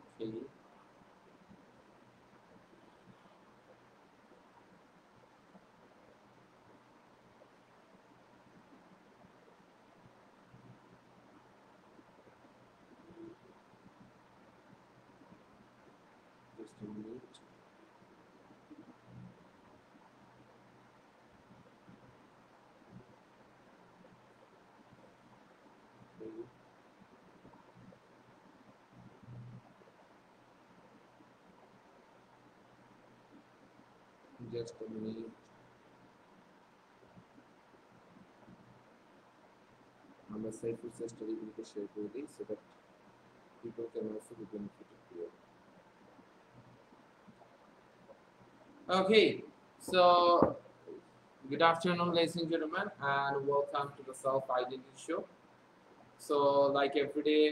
Okay. Just a minute. Okay. Just a minute. আমরা side research স্টাডিগুলোকে share করে দিই so that people can also be benefited here. Okay, so good afternoon, ladies and gentlemen, and welcome to the Self Identity Show. So, like every day,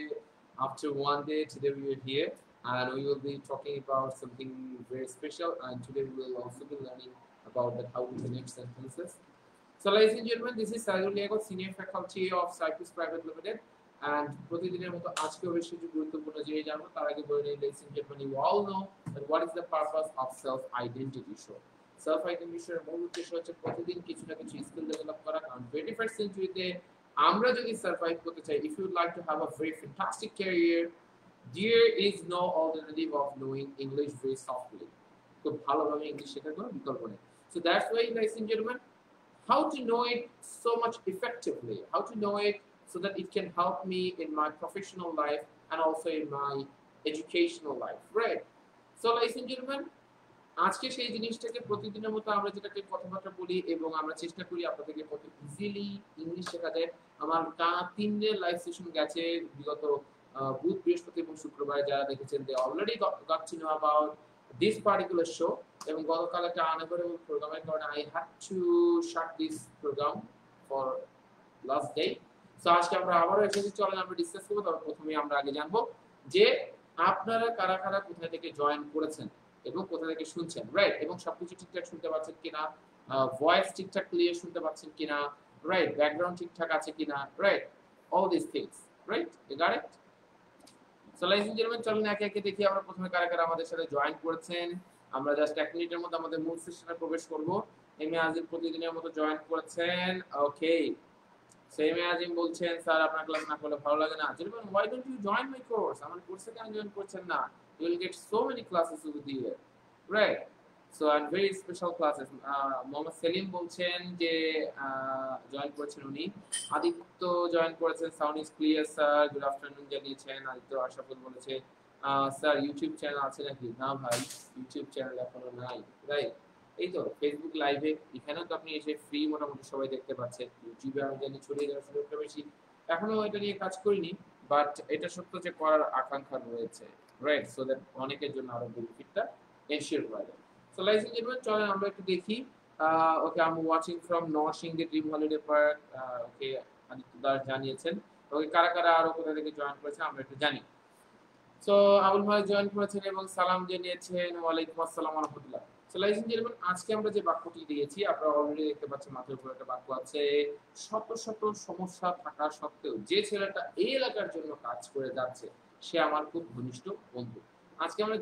after one day, today we are here, and we will be talking about something very special. And today we will also be learning about how to connect sentences. So, ladies and gentlemen, this is Sajul Liago, Senior Faculty of Cyprus Private Limited. And প্রতিদিনের মতো আজকেও বেশ কিছু গুরুত্বপূর্ণ জিনিস জানবো তার আগে বলে নিই ladies and gentlemen, you all know that what is the purpose of self identity show. Self identity show এর মূল উদ্দেশ্য হচ্ছে প্রতিদিন কিছু না কিছু স্কিল ডেভেলপ করা, কারণ 21st সেঞ্চুরিতে আমরা যদি সার্ভাইভ করতে চাই, if you would like to have a very fantastic career, there is no alternative of knowing English very softly. খুব ভালোভাবে ইংলিশ শেখার কোনো বিকল্প নেই. So that's why, ladies and gentlemen, how to know it so much effectively, how to know it so that it can help me in my professional life and also in my educational life, right? So, ladies and gentlemen, আজকে সেই জিনিসটাকে প্রতিদিনের মতো আমরা যেটাকে কথাবার্তা বলি এবং আমরা চেষ্টা করি আপনাদেরকে কত ইজিলি ইংলিশ শেখা যায়। আমার টানা 3 দিনের লাইভ সেশন গেছে বিগত বুধ, বৃহস্পতি এবং শুক্রবারে, যারা দেখেছেন they already got to know about this particular show. এবং গতকাল একটা unavailable প্রোগ্রামের কারণে I had to shut this program for last day. So আজকে আমরা আবারও এসেছি, চলেন আমরা ডিসকাস করব। তবে প্রথমে আমরা আগে জানবো যে আপনারা কারা কারা কোথা থেকে জয়েন করেছেন এবং কোথা থেকে শুনছেন, রাইট? এবং সবকিছু ঠিকঠাক শুনতে পাচ্ছেন কিনা, ভয়েস ঠিকঠাক ক্লিয়ার শুনতে পাচ্ছেন কিনা, রাইট? ব্যাকগ্রাউন্ড ঠিকঠাক আছে কিনা, right? All this things, right? You got it? So ladies and gentlemen, চলুন একে একে দেখি আমরা প্রথমে কারা কারা আমাদের সাথে জয়েন করেছেন। আমরা জাস্ট 1 মিনিটের মধ্যে আমাদের মূল সেশনে প্রবেশ করব। এম এ আজিম প্রতিদিনের মতো জয়েন করেছেন। ওকে, সেম আজিম বলছেন স্যার আপনার ক্লাস না করলে ভালো লাগে না। gentlemen, why don't you join my course? আমার কোর্সে কেন জয়েন করছেন না? You will get so many classes over there, right? So and very special classes. Mohammad Selim বলছেন যে জয়েন করেছেন উনি। আদিত্য জয়েন করেছেন, sound is clear sir, good afternoon জানিয়েছেন। আদিত্য আশাফুল বলেছে স্যার ইউটিউব চ্যানেল আছে নাকি? না ভাই, ইউটিউব চ্যানেল এখনো নাই, রাইট? এই তো ফেসবুক লাইভে, এখানেও তো আপনি এসে ফ্রি মোটামুটি সবাই দেখতে পাচ্ছেন। ইউটিউবে আমি জানি ছড়িয়ে যাওয়ার সুযোগটা বেশি, এখনো এটা নিয়ে কাজ করিনি, বাট এটা সত্য যে করার আকাঙ্ক্ষা রয়েছে, রাইট? সো দ্যাট অনেকের জন্য আরো বেনিফিটটা এনশিওর করা যায়। সো লাইস এন্ড জেন্টলম্যান, চলেন আমরা একটু দেখি। Okay, I am watching from Narsingdi Dream Holiday Park. Okay, Aditya Das জানিয়েছেন। ওকে, কারা কারা আরো কোথা থেকে জয়েন করেছে আমরা একটু জানি। সো আবুল ভাই জয়েন করেছেন এবং সালাম জানিয়েছেন। ওয়ালাইকুম আসসালাম ওয়া রাহমাতুল্লাহ। সো লাইস এন্ড জেন্টলম্যান, আজকে আমরা যে বাক্যটি দিয়েছি আপনারা অলরেডি দেখতে পাচ্ছেন, মাথার উপরে একটা বাক্য আছে। শত শত সমস্যা থাকা সত্ত্বেও যে ছেলেটা এই এলাকার জন্য কাজ করে যাচ্ছে সে আমার খুব ঘনিষ্ঠ বন্ধু। আজকে আমরা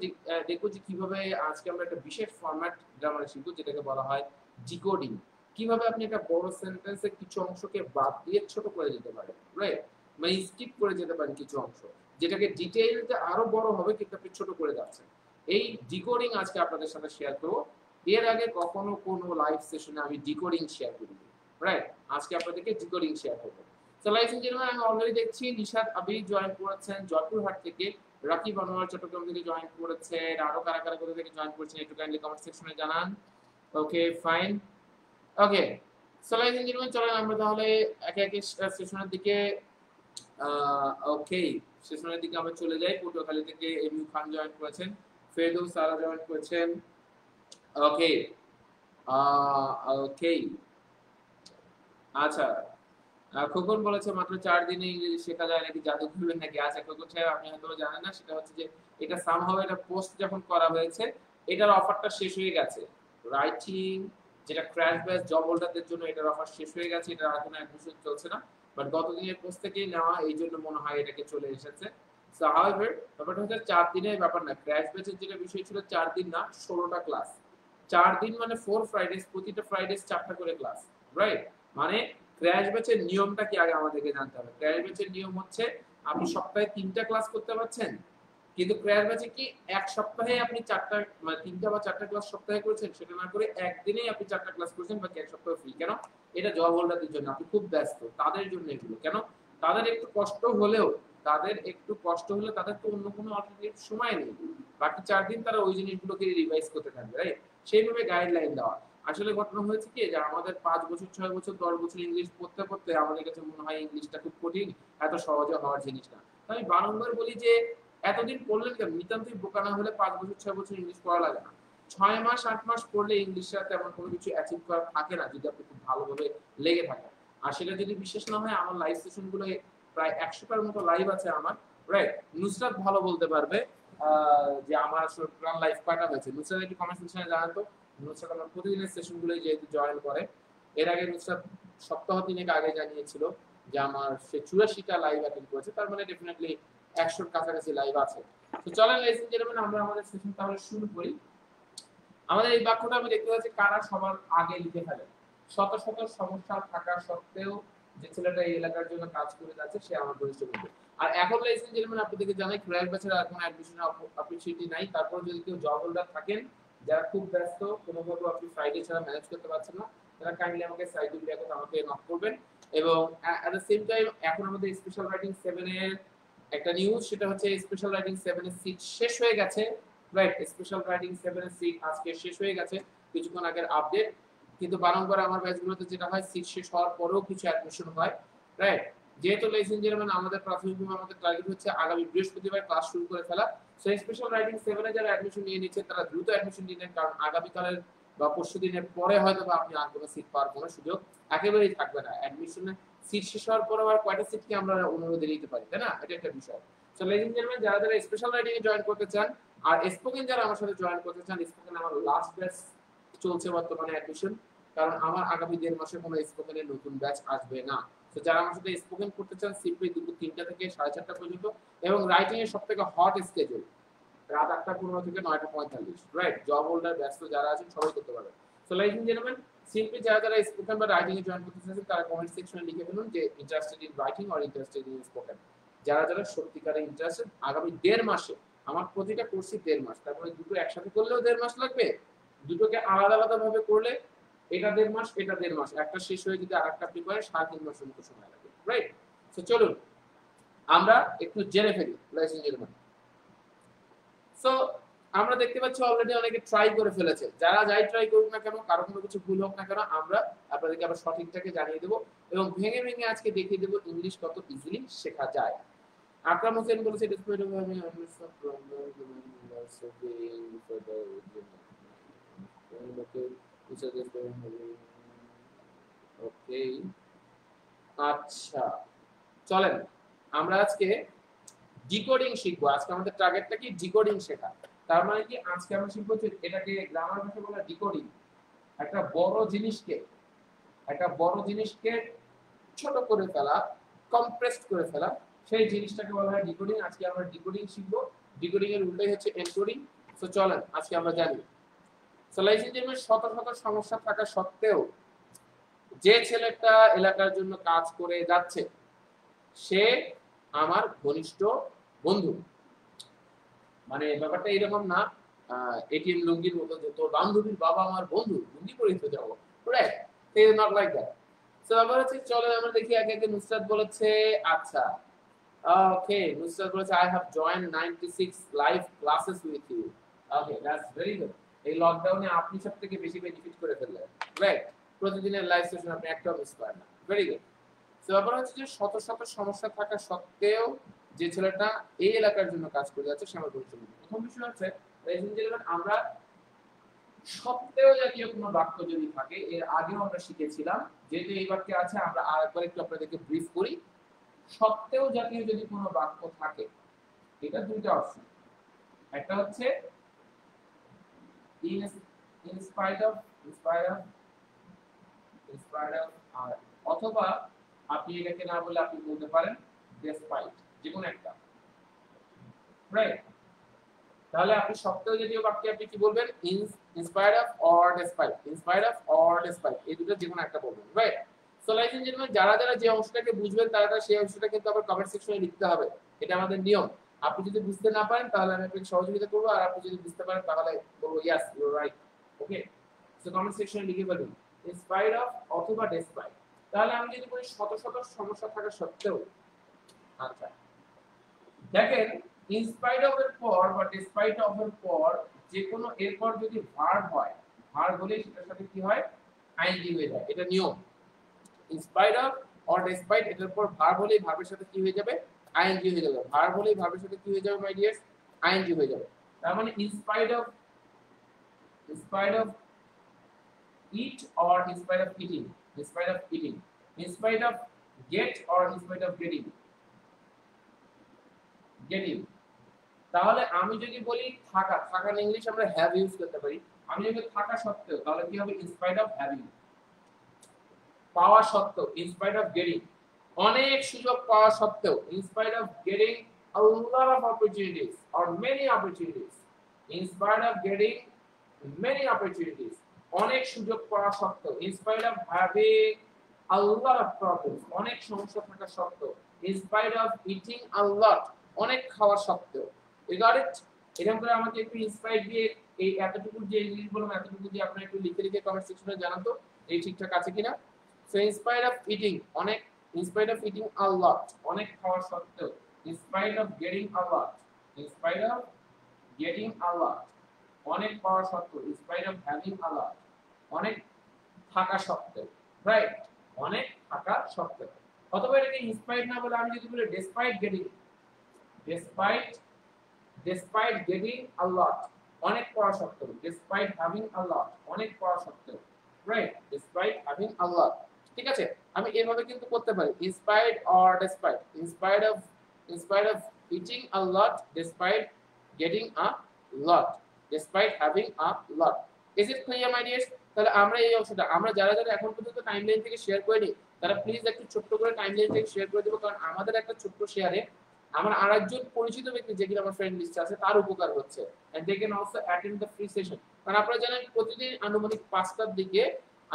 দেখবো যে কিভাবে আজকে আমরা একটা বিশেষ ফরম্যাট গ্রামারে শিখবো, যেটাকে বলা হয় ডিকোডিং। কিভাবে আপনি একটা বড় সেন্টেন্সের কিছু অংশকে বাদ দিয়ে ছোট করে যেতে পারেন, রাইট? মানে স্কিপ করে যেতে পারেন কিছু অংশ, যেটাকে ডিটেইলতে আরো বড় হবে কিন্তু আপনি ছোট করে যাচ্ছেন। এই ডিকোডিং আজকে আপনাদের সাথে শেয়ার করব। এর আগে কখনো কোনো লাইভ সেশনে আমি ডিকোডিং শেয়ার করিনি, রাইট? আজকে আপনাদেরকে ডিকোডিং শেয়ার করব। সো লাইভ ইঞ্জিনিয়ার, আমি অলরেডি দেখছি নিশাত আবির জয়েন করেছেন জয়পুরহাট থেকে, রাকিব আনোয়ার চট্টগ্রাম থেকে জয়েন করেছেন। আরো কারা কারা কোথা থেকে জয়েন করেছেন একটু কাইন্ডলি কমেন্ট সেকশনে জানান। ওকে, ফাইন। ওকে, সো লাইভ ইঞ্জিনিয়ার, চলেন আমরা তাহলে একে একে সেশনের দিকে ওকে সেশনের দিকে আমরা চলে যাই। পটুয়াখালী থেকে এমইউ খান জয়েন করেছেন, ফেরদৌস সারা জয়েন করেছেন। ওকে, ওকে, আচ্ছা। খোকন বলেছে মাত্র 4 দিনে ইংরেজি শেখা যায় নাকি, জাদু করবেন নাকি? আচ্ছা খোকন সাহেব, আপনি হয়তো জানেন না, সেটা হচ্ছে যে এটা সামহাউ এটা পোস্ট যখন করা হয়েছে এটার অফারটা শেষ হয়ে গেছে। রাইটিং যেটা ক্র্যাশ ব্যাচ জব হোল্ডারদের জন্য এটার অফার শেষ হয়ে গেছে, এটা আর কোনো অ্যাডমিশন চলছে না, বাট গত দিনের পোস্ট থেকেই নেওয়া, এই জন্য মনে হয় এটাকে চলে এসেছে। সো হাউএভার ব্যাপারটা হচ্ছে 4 দিনের ব্যাপার না, ক্র্যাশ ব্যাচের যেটা বিষয় ছিল 4 দিন না 16টা ক্লাস। 4 দিন মানে 4 ফ্রাইডেজ, প্রতিটা ফ্রাইডেজ 4টা করে ক্লাস, রাইট? মানে ক্র্যাশ ব্যাচের নিয়মটা কি আগে আমাদেরকে জানতে হবে। ক্র্যাশ ব্যাচের নিয়ম হচ্ছে আপনি সপ্তাহে 3টা ক্লাস করতে পারছেন, কিন্তু ক্র্যাশ ব্যাচে কি এক সপ্তাহে আপনি 4টা মানে 3টা বা 4টা ক্লাস সপ্তাহে করেছেন, সেটা না করে একদিনেই আপনি 4টা ক্লাস করেছেন, বাকি এক সপ্তাহ ফ্রি। কেন? এটা জব হোল্ডারদের জন্য, আপনি খুব ব্যস্ত তাদের জন্য এগুলো। কেন? তাদের একটু কষ্ট হলেও তাদের তো অন্য কোনো অল্টারনেটিভ সময় নেই। বাকি 4 দিন তারা ওই জিনিসগুলোকে রিভাইজ করতে থাকবে, রাইট? সেইভাবে গাইডলাইন দেওয়া। আসলে ঘটনা হয়েছে কি যে আমাদের 5 বছর 6 বছর 10 বছর ইংলিশ পড়তে পড়তে আমাদের কাছে মনে হয় ইংলিশটা খুব কঠিন, এত সহজে হওয়ার জিনিস না। আমি বারংবার বলি যে এতদিন পড়লেন কেন? নিতান্তই বোকা না হলে 5 বছর 6 বছর ইংলিশ পড়া লাগে না। 6 মাস 8 মাস পড়লে ইংলিশটা তেমন কোনো কিছু অ্যাচিভ করা থাকে না, যদি আপনি খুব ভালোভাবে লেগে থাকেন। আর সেটা যদি বিশ্বাস না হয়, আমার লাইভ সেশনগুলো প্রায় 100টার মতো লাইভ আছে আমার, রাইট? নুসরাত ভালো বলতে পারবে যে আমার আসলে টোটাল লাইভ কয়টা হয়েছে। নুসরাত একটু কমেন্ট সেকশনে জানান তো। নুসরাত আমার প্রতিদিনের সেশনগুলোই যেহেতু জয়েন করে, এর আগে নুসরাত সপ্তাহ 3 আগে জানিয়েছিল যে আমার সে 84টা লাইভ অ্যাটেন্ড করেছে, তার মানে ডেফিনেটলি 100 কাছাকাছি লাইভ আছে। তো চলেন ladies and gentlemen, আমরা আমাদের সেশন তাহলে শুরু করি। আমাদের এই বাক্যটা আমি দেখতে পাচ্ছি কারা সবার আগে লিখে ফেলে। শত শত সমস্যা থাকা সত্ত্বেও যে ছেলেটা এই এলাকার জন্য কাজ করে যাচ্ছে সে আমার ঘনিষ্ঠ বন্ধু। আর এখন ladies and gentlemen, আপনাদেরকে জানাই ক্র্যাশ ব্যাচের আর কোনো অ্যাডমিশন অপরচুনিটি নাই। তারপর যদি কেউ জব হোল্ডার থাকেন যারা খুব ব্যস্ত, কোনোভাবে আপনি ফ্রাইডে ছাড়া ম্যানেজ করতে পারছেন না, তারা কাইন্ডলি আমাকে সাইডে ভিডিও করে আমাকে নক করবেন। এবং এট দ্য সেম টাইম এখন আমাদের স্পেশাল রাইটিং 7 এর একটা নিউজ, সেটা হচ্ছে স্পেশাল রাইটিং 7 এর সিট শেষ হয়ে গেছে, রাইট? স্পেশাল রাইটিং 7 এর সিট আজকে শেষ হয়ে গেছে, কিছুক্ষণ আগের আপডেট। কিন্তু বারংবার আমার ব্যাচগুলোতে যেটা হয়, সিট শেষ হওয়ার পরেও কিছু অ্যাডমিশন হয়, রাইট? যেহেতু ladies and gentlemen আমাদের প্রাথমিকভাবে আমাদের টার্গেট হচ্ছে আগামী বৃহস্পতিবার ক্লাস শুরু করে ফেলা। সো স্পেশাল রাইটিং 7 এ যারা অ্যাডমিশন নিয়ে নিচ্ছে তারা দ্রুত অ্যাডমিশন নিয়ে নেন, কারণ আগামীকালের বা পরশুদিনের পরে হয়তো বা আপনি আর কোনো সিট পাওয়ার কোনো সুযোগ একেবারেই থাকবে না। অ্যাডমিশনে সিট শেষ হওয়ার পর আবার কয়টা সিটকে আমরা অনুরোধে নিতে পারি, তাই না? এটা একটা বিষয়। সো ladies and gentlemen, যারা যারা স্পেশাল রাইটিং এ জয়েন করতে চান আর স্পোকেন যারা আমার সাথে জয়েন করতে চান, স্পোকেন আমার লাস্ট ব্যাচ চলছে বর্তমানে অ্যাডমিশন, কারণ আমার আগামী 1.5 মাসে কোনো স্পোকেনের নতুন ব্যাচ আসবে না। তো যারা আমার সাথে স্পোকেন করতে চান, সিম্পলি দুপুর 3টা থেকে 4:30 পর্যন্ত, এবং রাইটিং এর সবথেকে হট স্কেজুল রাত 8:15 থেকে 9:45, রাইট? জব হোল্ডার ব্যস্ত যারা আছেন সবাই করতে পারবেন। So ladies and gentlemen, simply যারা যারা স্পোকেন বা রাইটিং এ জয়েন করতে চাচ্ছেন তারা কমেন্ট সেকশনে লিখে ফেলুন যে interested in writing or interested in spoken. যারা যারা সত্যিকারের ইন্টারেস্টেড, আগামী 1.5 মাসে আমার প্রতিটা কোর্সই 1.5 মাস, তারপরে দুটো একসাথে করলেও 1.5 মাস লাগবে, দুটোকে আলাদা আলাদা ভাবে করলে এটা 1.5 মাস, এটা 1.5 মাস, একটা শেষ হয়ে যদি আরেকটা আপনি করেন 3.5 মাসের মতো সময় লাগবে, রাইট? সো চলুন আমরা একটু জেনে ফেলি ladies and gentlemen। সো আমরা দেখতে পাচ্ছি অলরেডি অনেকে ট্রাই করে ফেলেছে। যারা যাই ট্রাই করুক না কেন, কারো কোনো কিছু ভুল হোক না কেন, আমরা আপনাদেরকে আবার সঠিকটাকে জানিয়ে দেব এবং ভেঙে ভেঙে আজকে দেখিয়ে দেব ইংলিশ কত ইজিলি শেখা যায়। আকরাম হোসেন বলেছে ডিসপ্লে ওকে, আচ্ছা চলেন আমরা আজকে ডিকোডিং শিখবো। আজকে আমাদের টার্গেটটা কি? ডিকোডিং শেখা। তার মানে কি আজকে আমরা শিখবো যে এটাকে গ্রামার ভাষায় বলা ডিকোডিং। একটা বড় জিনিসকে ছোট করে ফেলা, কম্প্রেসড করে ফেলা, সেই জিনিসটাকে বলা হয় ডিকোডিং। আজকে আমরা ডিকোডিং শিখবো। ডিকোডিং এর উল্টাই হচ্ছে এনকোডিং। সো চলেন আজকে আমরা জানি। সো লাইফ ইঞ্জিনিয়ারিং শত শত সমস্যা থাকা সত্ত্বেও যে ছেলেটা এলাকার জন্য কাজ করে যাচ্ছে সে আমার ঘনিষ্ঠ বন্ধু। মানে ব্যাপারটা এরকম না এটিএম লুঙ্গির মতো যে তোর বান্ধবীর বাবা আমার বন্ধু, লুঙ্গি পরিয়ে তো যাবো, right? Say not like that. So আবার হচ্ছে চলে আমরা দেখি আগে আগে নুসরাত বলেছে, আচ্ছা ওকে, নুসরাত বলেছে I have join 96 live classes with you. Okay, that's very good. এই লকডাউনে আপনি সবথেকে বেশি বেনিফিট করে ফেললেন, রাইট? প্রতিদিনের লাইভ সেশন আপনি একটাও মিস করেন না, ভেরি গুড। তো ব্যাপার হচ্ছে যে শত শত সমস্যা থাকা সত্ত্বেও যে ছেলেটা এই এলাকার জন্য কাজ করে যাচ্ছে সে আমার পরিচয়। প্রথম বিষয় হচ্ছে আমরা সত্ত্বেও জাতীয় কোনো বাক্য যদি থাকে, এর আগেও আমরা শিখেছিলাম, যেহেতু এই বাক্যে আছে আমরা আরেকবার একটু আপনাদেরকে ব্রিফ করি। সত্ত্বেও জাতীয় যদি কোনো বাক্য থাকে, এটা দুইটা অপশন। একটা হচ্ছে ইন স্পাইট অফ, আর অথবা আপনি এটাকে না বলে আপনি বলতে পারেন ডেসপাইট, যে কোনো একটা। রাইট। তাহলে আপনি সত্ত্বেও জাতীয় বাক্যে আপনি কি বলবেন? In spite of or despite, in spite of or despite, এই দুটো যে কোনো একটা বলবেন, right. So like and gentleman, যারা যারা যে অংশটাকে বুঝবেন তারা সেই অংশটা কিন্তু আবার কমেন্ট সেকশনে লিখতে হবে, এটা আমাদের নিয়ম। আপনি যদি বুঝতে না পারেন তাহলে আমি আপনাকে সহযোগিতা করব, আর আপনি যদি বুঝতে পারেন তাহলে বলবো yes you are right. Okay, so comment সেকশনে লিখে ফেলুন ইন স্পাইট অফ অথবা ডিসপাইট। তাহলে আমি যদি বলি শত শত সমস্যা থাকা সত্ত্বেও, আচ্ছা দেখেন, ইন স্পাইট অফ এর পর বা ডিসপাইট অফ এর পর যে কোনো এরপর যদি ভার্ব হয়, ভার্ব হলে সেটার সাথে কি হয়? আইএনজি হয়ে যায়, এটা নিয়ম। In spite of or despite এটার পর ভার্ব হলে ভার্বের সাথে কি হয়ে যাবে? আইএনজি হয়ে যাবে। ভার্ব হলে ভার্বের সাথে কি হয়ে যাবে মাই ডিয়ার্স? আইএনজি হয়ে যাবে। তার মানে in spite of eat or in spite of eating, in spite of eating, in spite of get or in spite of getting, getting. তাহলে আমি যদি বলি থাকা, থাকার ইংলিশ আমরা হ্যাভ ইউজ করতে পারি। আমি যদি থাকা সত্ত্বেও, তাহলে কি হবে? In spite of having. পাওয়া সত্ত্বেও, ইন স্পাইট অফ গেটিং, অনেক সুযোগ পাওয়া সত্ত্বেও, in spite of getting a lot of opportunities or many opportunities, in spite of getting many opportunities, অনেক সুযোগ পাওয়া সত্ত্বেও, in spite of having a lot of problems, অনেক সমস্যা থাকা সত্ত্বেও, in spite of eating a lot, অনেক খাওয়া সত্ত্বেও। You got it? এরকম করে আমাকে একটু ইন্সপায়ার দিয়ে এই এতটুকু যে ইংলিশ বললাম এতটুকু দিয়ে আপনারা একটু লিখে লিখে কমেন্ট সেকশনে জানান তো এই ঠিকঠাক আছে কিনা। So in spite of eating, অনেক, in spite of eating a lot, অনেক খাওয়া সত্ত্বেও, in spite of getting a lot, in spite of getting a lot, অনেক পাওয়া সত্ত্বেও, in spite of having a lot, অনেক থাকা সত্ত্বেও, রাইট, অনেক থাকা সত্ত্বেও। অথবা এটাকে in spite না বলে আমি যদি বলি despite getting, despite despite getting a lot, অনেক পাওয়া সত্ত্বেও, despite having a lot, অনেক পাওয়া সত্ত্বেও, right, despite having a lot। ঠিক আছে, আমি এইভাবে কিন্তু করতে পারি in spite or despite, in spite of eating a lot, despite getting a lot, despite having a lot। is it clear my dears? তাহলে আমরা এই অংশটা আমরা যারা যারা এখন পর্যন্ত টাইমলাইন থেকে শেয়ার করিনি তারা প্লিজ একটু ছোট্ট করে টাইমলাইন থেকে শেয়ার করে দেবো, কারণ আমাদের একটা ছোট্ট শেয়ারে আমার আরেকজন পরিচিত ব্যক্তি যে কিনা আমার ফ্রেন্ড লিস্টে আছে তার উপকার হচ্ছে, and they can also attend the free session. কারণ আপনারা জানেন প্রতিদিন আনুমানিক 5টার দিকে,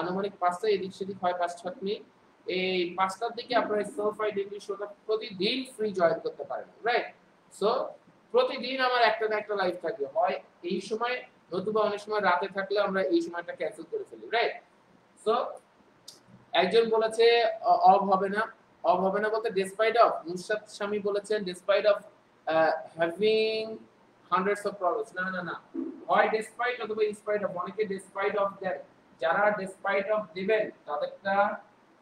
আনুমানিক 5টা এদিক সেদিক হয় 5-6 মিনিট, এই 5টার দিকে আপনারা সেলফ আইডেন্টি শোটা প্রতিদিন ফ্রি জয়েন করতে পারেন, রাইট। সো প্রতিদিন আমার একটা না একটা লাইভ থাকবে, হয় এই সময় নতুবা অনেক সময় রাতে থাকলে আমরা এই সময়টা ক্যান্সেল করে ফেলি, রাইট। সো একজন বলেছে অফ হবে না, অফ হবে না বলতে ডেসপাইট অফ, নুসরাত শামী বলেছেন despite of having hundreds of problems, না না না, হয় ডেসপাইট অথবা ইনস্পাইট অফ, অনেকে ডেসপাইট অফ দেন, যারা ডেসপাইট অফ দিবেন তাদেরটা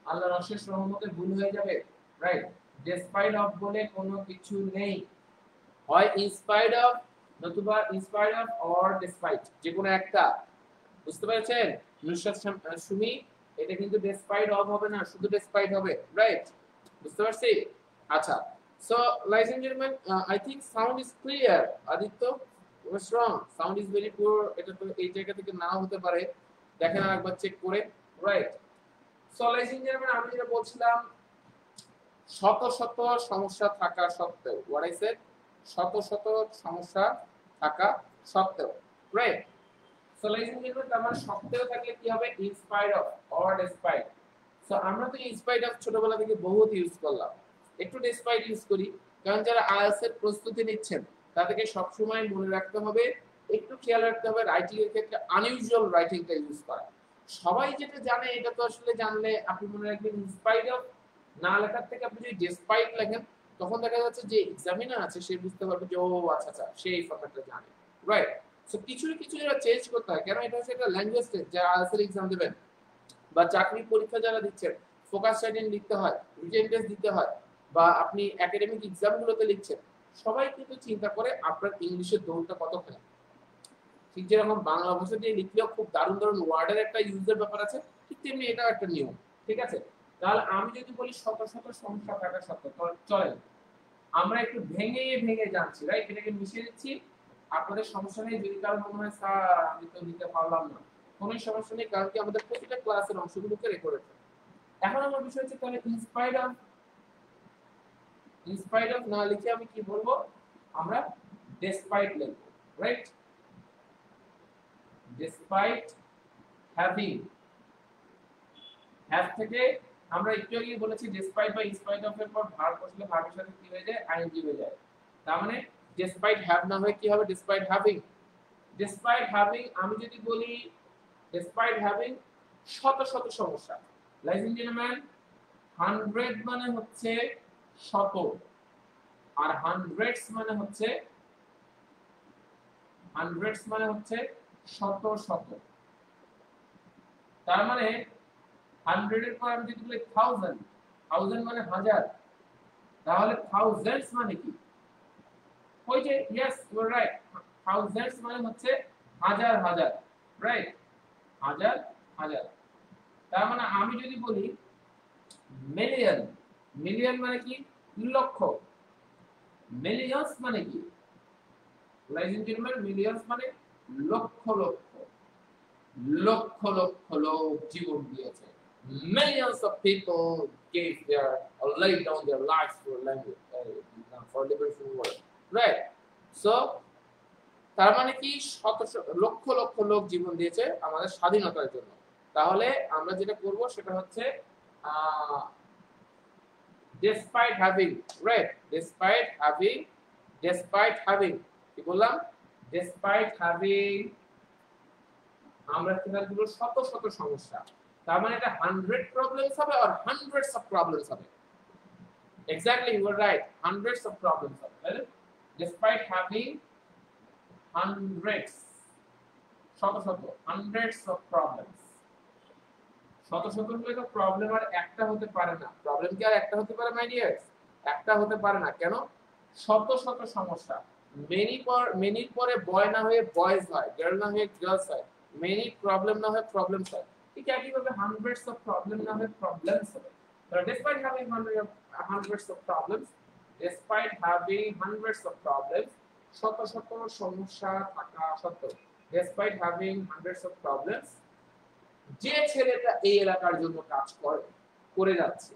আল্লাহর অশেষ রহমতে ভুল হয়ে যাবে, রাইট। ডেসপাইট অফ বলে কোনো কিছু নেই, হয় ইনস্পাইট অফ নতুবা ইনস্পাইট অফ অর ডেসপাইট, যে কোনো একটা। বুঝতে পেরেছেন নুসরাত সুমি? এটা কিন্তু ডেসপাইট অফ হবে না, শুধু ডেসপাইট হবে, রাইট? বুঝতে পারছি? আচ্ছা, so ladies and gentlemen, I think sound is clear. Aditya, what's wrong? Sound is very poor. এটা তো এই জায়গা থেকে নাও হতে পারে, দেখেন আরেকবার চেক করে, right. So ladies and gentlemen, আমি যেটা বলছিলাম শত শত সমস্যা থাকা সত্ত্বেও, what I said, শত শত সমস্যা থাকা সত্ত্বেও, right. So ladies and gentlemen, আমার সত্ত্বেও থাকলে কি হবে? in spite of or despite। So আমরা তো in spite of ছোটবেলা থেকে বহুত ইউজ করলাম, একটু despite ইউজ করি, কারণ যারা আইএলটিএস এর প্রস্তুতি নিচ্ছেন তাদেরকে সব সময় মনে রাখতে হবে, একটু খেয়াল রাখতে হবে রাইটিং এর ক্ষেত্রে আনইউজুয়াল রাইটিংটা ইউজ করা। সবাই যেটা জানে এটা তো আসলে জানলে আপনি মনে রাখবেন in spite of না লেখার থেকে আপনি যদি despite লেখেন তখন দেখা যাচ্ছে যে এক্সামিনার আছে সে বুঝতে পারবে যে ও আচ্ছা আচ্ছা সে এই ফরম্যাটটা জানে, রাইট। সো কিছু কিছু যারা চেঞ্জ করতে হয়, কেন এটা হচ্ছে একটা ল্যাঙ্গুয়েজ টেস্ট, যারা আইএলটিএস এক্সাম দেবেন বা চাকরি পরীক্ষা যারা দিচ্ছেন ফোকাস রাইটিং লিখতে হয়, রিটেন টেস্ট দিতে হয়, বা আপনি একাডেমিক এক্সামগুলোতে লিখছেন, সবাই কিন্তু চিন্তা করে আপনার ইংলিশের দৌড়টা কতখানি। ঠিক যেরকম বাংলা ভাষা দিয়ে লিখলেও খুব দারুণ দারুণ ওয়ার্ডের একটা ইউজের ব্যাপার আছে, ঠিক তেমনি এটাও একটা নিয়ম, ঠিক আছে। তাহলে আমি যদি বলি শত শত সমস্যা থাকা সত্ত্বেও, চলেন আমরা একটু ভেঙে ভেঙে জানছি, রাইট, এটাকে মিশিয়ে দিচ্ছি। আপনাদের সমস্যা নেই যদি কারো মনে হয় স্যার আমি তো নিতে পারলাম না, কোনো সমস্যা নেই, কারণ কি আমাদের প্রতিটা ক্লাসের অংশগুলোকে রেকর্ড আছে। এখন আমার বিষয় হচ্ছে তাহলে ইনস্পায়ার্ড অফ না লিখে আমি কি বলবো? আমরা despite লিখব, রাইট? despite having, have থেকে আমরা একটু আগে বলেছি despite বা in spite of এর পর ভার্ব বসলে ভার্বের সাথে কি হয়ে যায়, ing হয়ে যায়। তার মানে despite have না হয়ে কি হবে, despite having। despite having আমি যদি বলি despite having শত শত সমস্যা, ladies and gentlemen, 100 মানে হচ্ছে শত, আর hundreds মানে হচ্ছে শত শত। তার মানে 100 এর পর আমি যদি বলি thousand, thousand মানে হাজার, তাহলে thousands মানে কি? ওই যে yes you are right, thousands মানে হচ্ছে হাজার হাজার, রাইট? হাজার হাজার। তার মানে আমি যদি বলি মিলিয়ন, মিলিয়ন মানে কি? লক্ষ। মিলিয়নস মানে কি? ladies and gentlemen, মিলিয়নস মানে লক্ষ লক্ষ, লক্ষ লক্ষ লোক জীবন দিয়েছে। Millions of people gave their or laid down their lives for language, for liberation world, right? So তার মানে কি শত লক্ষ লক্ষ লোক জীবন দিয়েছে আমাদের স্বাধীনতার জন্য। তাহলে আমরা যেটা করব সেটা হচ্ছে despite having, right? despite having কি বললাম? despite having আমরা কিভাবে দিব শত শত সমস্যা। তার মানে এটা 100 problems হবে আর hundreds of problems হবে। Exactly, you are right, hundreds of problems হবে। Well, despite having hundreds, শত শত, hundreds of problems। শত শত হলে তো প্রবলেম আর একটা হতে পারে না। প্রবলেম কি আর একটা হতে পারে মাই ডিয়ার্স? একটা হতে পারে না। কেন? শত শত সমস্যা। মেনির পরে বয় না হয়ে বয়েজ হয়, গার্ল না হয়ে গার্লস হয়, মেনি প্রবলেম না হয়ে প্রবলেমস হয়। ঠিক একইভাবে hundreds of problem না হয়ে প্রবলেমস হবে। So despite having hundreds of problems, despite having hundreds of problems, শত শত সমস্যা থাকা সত্ত্বেও, despite having hundreds of problems, যে ছেলেটা এই এলাকার জন্য কাজ করে যাচ্ছে,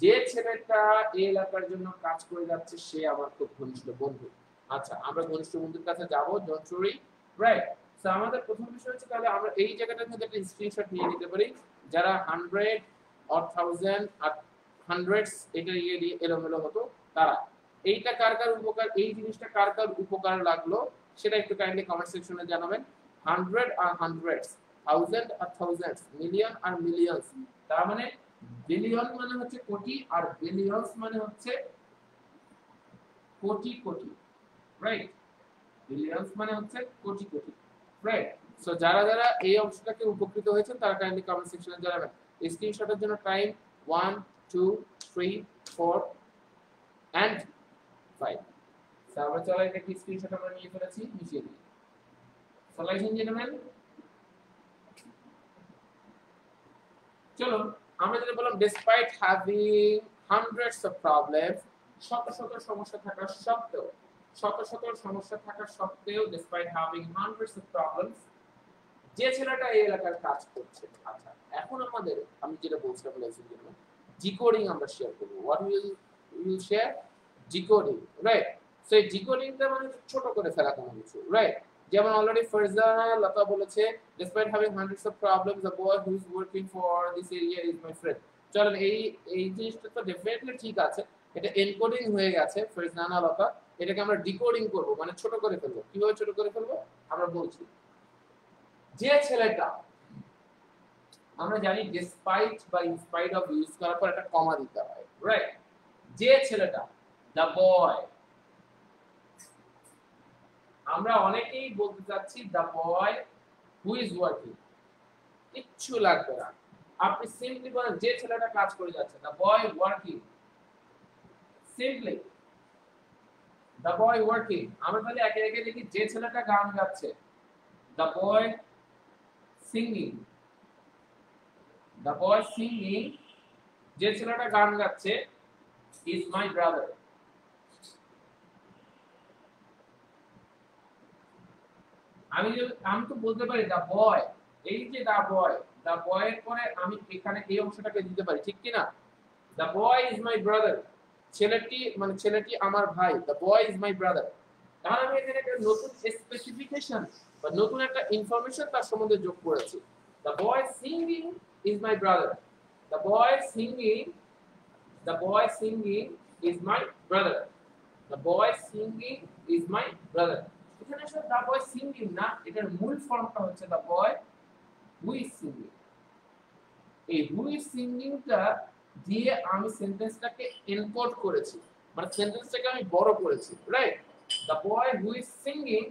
যে ছেলেটা এই এলাকার জন্য কাজ করে যাচ্ছে সে আমার খুব ঘনিষ্ঠ বন্ধু। আচ্ছা, আমরা ঘনিষ্ঠ বন্ধুর কাছে যাব, ডোন্ট ওয়ারি, রাইট? সো আমাদের প্রথম বিষয় হচ্ছে তাহলে আমরা এই জায়গাটার মধ্যে একটা স্ক্রিনশট নিয়ে নিতে পারি। যারা 100 অর 1000 আর হান্ড্রেডস এটা এলোমেলো হতো, তারা এইটা কার কার উপকার, এই জিনিসটা কার কার উপকার লাগলো সেটা একটু কাইন্ডলি কমেন্ট সেকশনে জানাবেন। 100 আর হান্ড্রেডস, থাউজেন্ড আর থাউজেন্ডস, মিলিয়ন আর মিলিয়নস। তার মানে বিলিয়ন মানে হচ্ছে কোটি আর বিলিয়নস মানে হচ্ছে কোটি কোটি, রাইট? বিলিয়নস মানে হচ্ছে কোটি কোটি, রাইট? সো যারা যারা এই অংশটাকে উপকৃত হয়েছেন তারা কাইন্ডলি কমেন্ট সেকশনে জানাবেন। এই স্ক্রিনশটের জন্য টাইম 1 2 3 4 and 5। সো আমরা চলো এটা কি স্ক্রিনশট আমরা নিয়ে ফেলেছি, মিশিয়ে দিই। সো ladies and gentlemen, চলো আমরা যেটা বললাম despite having hundreds of problems, শত শত সমস্যা থাকা সত্ত্বেও, শত শত সমস্যা থাকা সত্ত্বেও despite having hundreds of problems, যে ছেলেটা এই এলাকার কাজ করছে। আচ্ছা, এখন আমাদের আমি যেটা বলছিলাম ডিকোডিং আমরা শেয়ার করব। What will share? Decoding, right? So এই ডিকোডিংটা মানে ছোট করে ফেলা কোনো কিছু, রাইট? যেমন অলরেডি ফারজানা লতা বলেছে despite having hundreds of problems, the boy who is working for this area is my friend। চলেন এই জিনিসটা তো ডেফিনেটলি ঠিক আছে, এটা এনকোডিং হয়ে গেছে ফারজানা লতা, এটাকে আমরা ডিকোডিং করব, মানে ছোট করে ফেলবো। কিভাবে ছোট করে ফেলবো আমরা বলছি। যে ছেলেটা, আমরা জানি despite বা in spite of ইউজ করার পর একটা কমা দিতে হয়, রাইট? যে ছেলেটা, the boy, আমরা অনেকেই বলতে চাচ্ছি the boy who is working, কিচ্ছু লাগবে না, আপনি সিম্পলি বলেন যে ছেলেটা কাজ করে যাচ্ছে, the boy working, simply the boy working। আমরা তাহলে একে একে দেখি যে ছেলেটা গান গাচ্ছে, the boy singing, the boy singing, যে ছেলেটা গান গাচ্ছে is my brother। আমি তো বলতে পারি the boy, এই যে the boy এর পরে আমি এখানে এই অংশটাকে দিতে পারি, ঠিক কি না? the boy is my brother, ছেলেটি মানে ছেলেটি আমার ভাই, the boy is my brother। তাহলে আমি এখানে একটা নতুন স্পেসিফিকেশন বা নতুন একটা ইনফরমেশন তার সম্বন্ধে যোগ করেছি। The boy singing is my brother. The boy singing, the boy singing is my brother. The boy singing is my brother. এখানে আসলে the boy singing না, এটার মূল ফর্মটা হচ্ছে the boy who is singing. এই who is singing টা দিয়ে আমি সেন্টেন্সটাকে এনকোড করেছি, মানে সেন্টেন্সটাকে আমি বড় করেছি, right? The boy who is singing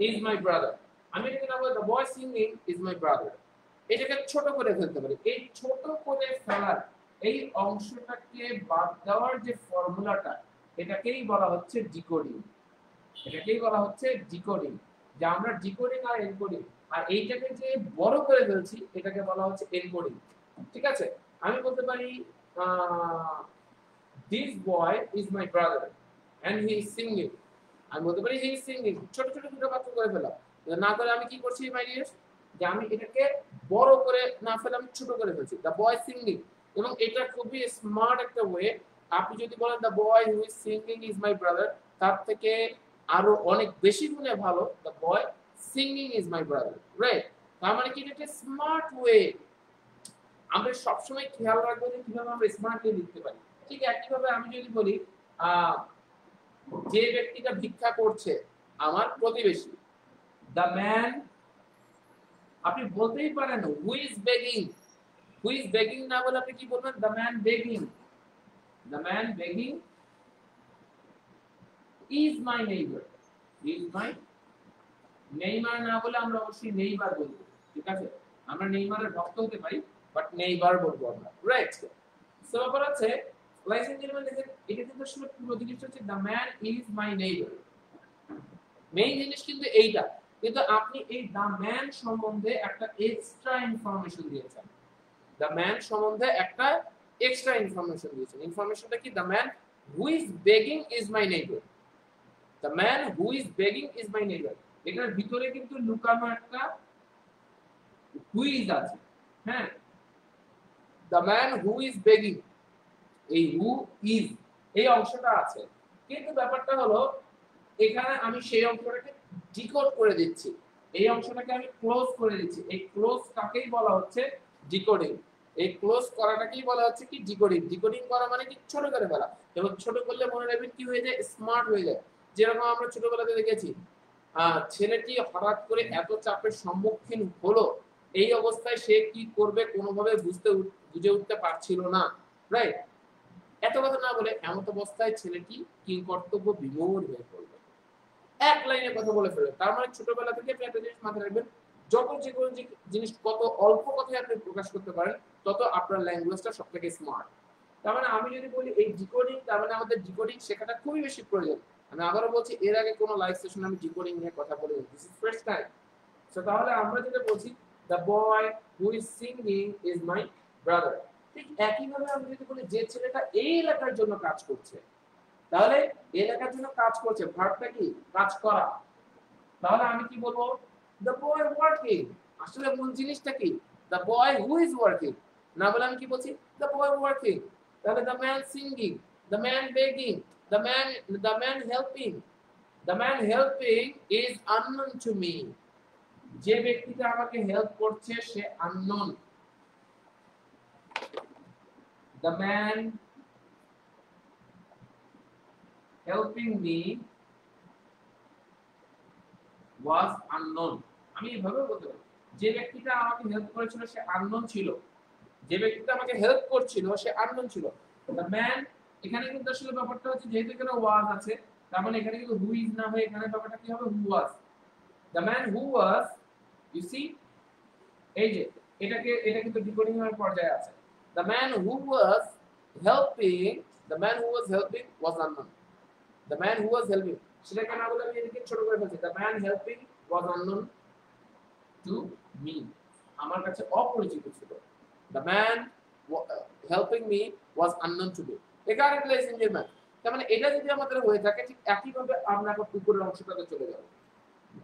is my brother. আমি এটাকে না বলে the boy singing is my brother, এটাকে ছোট করে ফেলতে পারি। এই ছোট করে ফেলার এই অংশটাকে বাদ দেওয়ার যে ফর্মুলাটা, এটাকেই বলা হচ্ছে ডিকোডিং। এটাকেই বলা হচ্ছে ডিকোডিং, যে আমরা ডিকোডিং আর এনকোডিং, আর এইটাকে যে বড় করে ফেলছি এটাকে বলা হচ্ছে এনকোডিং। ঠিক আছে? আমি বলতে পারি this boy is my brother and he is singing. আমি বলতে পারি he is singing, ছোট ছোট দুটো বাক্য করে ফেলা। না করে আমি কি করছি মাই ডিয়ার, যে আমি এটাকে বড় করে না ফেলে আমি ছোট করে ফেলছি, the boy singing। এবং এটা খুবই স্মার্ট একটা ওয়ে। আপনি যদি বলেন the boy who is singing is my brother, তার থেকে আরো অনেক বেশি গুণে ভালো the boy singing is my brother, right? তার মানে কি এটা স্মার্ট ওয়ে। আমরা সবসময় খেয়াল রাখবো যে কিভাবে আমরা স্মার্টলি লিখতে পারি। ঠিক একইভাবে আমি যদি বলি যে ব্যক্তিটা ভিক্ষা করছে আমার প্রতিবেশী, the man, আপনি বলতেই পারেন who is begging, who is begging না বলে আপনি কি বলবেন the man begging, the man begging is my neighbor, is my Neymar না বলে আমরা অবশ্যই নেইবার বলবো। ঠিক আছে? আমরা নেইমারের ভক্ত হতে পারি বাট নেইবার বলবো আমরা, রাইট? সো ব্যাপার আছে লাইস এন্ড জেন্টলম্যান, দেখেন এটা কিন্তু আসলে পুরো জিনিসটা হচ্ছে the man is my neighbor। Main জিনিস কিন্তু এইটা, কিন্তু আপনি এই the man সম্বন্ধে একটা এক্সট্রা ইনফরমেশন দিয়েছেন। the man সম্বন্ধে একটা এক্সট্রা ইনফরমেশন দিয়েছেন। ইনফরমেশনটা কি? the man who is begging is my neighbor, the man who is begging is my neighbor। এটার ভিতরে কিন্তু লুকানো একটা who is আছে। হ্যাঁ, the man who is begging, এই who is এই অংশটা আছে, কিন্তু ব্যাপারটা হলো এখানে আমি সেই অংশটাকে ডিকোড করে দিচ্ছি, এই অংশটাকে আমি ক্লোজ করে দিচ্ছি। এই ক্লোজ কাকেই বলা হচ্ছে ডিকোডিং। এই ক্লোজ করাটাকেই বলা হচ্ছে কি ডিকোডিং। ডিকোডিং করা মানে কি ছোট করে ফেলা, এবং ছোট করলে মনে রাখবেন কি হয়ে যায়, স্মার্ট হয়ে যায়। যেরকম আমরা ছোটবেলাতে দেখেছি ছেলেটি হঠাৎ করে এত চাপের সম্মুখীন হলো, এই অবস্থায় সে কি করবে কোনোভাবে বুঝে উঠতে পারছিল না, রাইট? এত কথা না বলে এমন অবস্থায় ছেলেটি কি কর্তব্য বিমূঢ় হয়ে পড়বে, এক লাইনে কথা বলে ফেলবে। তার মানে ছোটবেলা থেকে আপনি একটা জিনিস মাথায় রাখবেন, যত যে কোনো জিনিস কত অল্প কথায় আপনি প্রকাশ করতে পারেন তত আপনার ল্যাঙ্গুয়েজটা সবথেকে স্মার্ট। তার মানে আমি যদি বলি এই ডিকোডিং, তার মানে আমাদের ডিকোডিং শেখাটা খুবই বেশি প্রয়োজন। আমি আবারও বলছি, এর আগে কোনো লাইভ সেশনে আমি ডিকোডিং নিয়ে কথা বলিনি, this is first time. So তাহলে আমরা যেটা বলছি the boy who is singing is my brother, ঠিক একইভাবে আমি যদি বলি যে ছেলেটা এই এলাকার জন্য কাজ করছে, তাহলে এলাকার জন্য কাজ করছে ভার্বটা কি? কাজ করা। তাহলে আমি কি বলবো? The boy working. আসলে মূল জিনিসটা কি? The boy who is working. না বলে আমি কি বলছি? The boy working. তাহলে the man singing, the man begging, the man helping. The man helping is unknown to me. যে ব্যক্তিটা আমাকে হেল্প করছে সে unknown. The man helping me was unknown। আমি এইভাবে বলতে পারি যে ব্যক্তিটা আমাকে হেল্প করেছিল সে আননোন ছিল, যে ব্যক্তিটা আমাকে হেল্প করছিল সে আননোন ছিল। দ্য ম্যান, এখানে কিন্তু আসলে ব্যাপারটা হচ্ছে যেহেতু এখানে ওয়াজ আছে, তার মানে এখানে কিন্তু হু ইজ না হয়ে এখানে ব্যাপারটা কি হবে? Who was. The man who was, you see, এই যে এটা কিন্তু ডিকোডিং এর পর্যায়ে আছে। The man who was helping, the man who was helping was unknown. The man who was helping, সেটাকে না বলে আমি এদিকে ছোট করে ফেলছি। The man helping was unknown to me, আমার কাছে অপরিচিত ছিল। The man helping me was unknown to me। এখানে প্লেস ইন জেরমান, তার মানে এটা যদি আমাদের হয়ে থাকে ঠিক একই ভাবে আমরা এখন উপরের অংশটাতে চলে যাব।